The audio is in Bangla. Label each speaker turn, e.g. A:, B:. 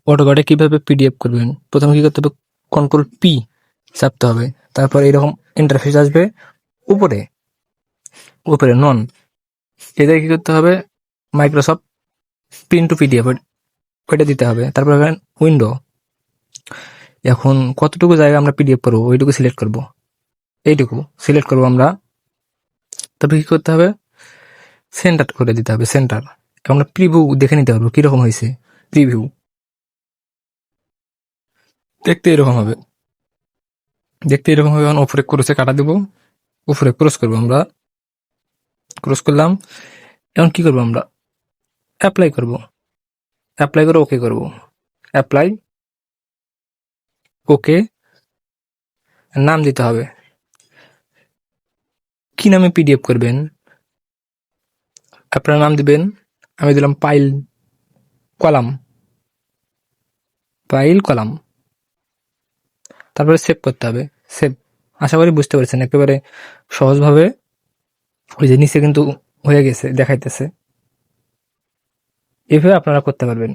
A: অটোক্যাডে কিভাবে পিডিএফ করবেন, প্রথমে কি করতে হবে, Ctrl+P চাপতে হবে। তারপর এরকম ইন্টারফেস আসবে, উপরে উপরে নন, এদের কি করতে হবে, মাইক্রোসফট প্রিন্ট টু পিডিএফ ওইটা দিতে হবে। তারপর উইন্ডো, এখন কতটুকু জায়গা আমরা পিডিএফ করবো ওইটুকু সিলেক্ট করব, এইটুকু সিলেক্ট করবো আমরা। তারপর কি করতে হবে, সেন্টার করে দিতে হবে, সেন্টার। আমরা প্রিভিউ দেখে নিতে পারবো কিরকম হয়েছে। প্রিভিউ দেখতে এরকম হবে, এখন উপরে ক্রসে কাটা দেবো, উপরে ক্রস করবো আমরা, ক্রস করলাম। এখন কি করবো আমরা, অ্যাপ্লাই করব, অ্যাপ্লাই করে ওকে করব, অ্যাপ্লাই ওকে। নাম দিতে হবে, কি নামে পিডিএফ করবেন আপনার নাম দিবেন। আমি দিলাম পাইল কলাম, পাইল কলাম। তারপরে সেভ করতে হবে, সেভ। আশা করি বুঝতে পারছেন, একেবারে সহজভাবে। ওই যে নিচে কিন্তু হয়ে গেছে, দেখাইতেছে। এভাবে আপনারা করতে পারবেন।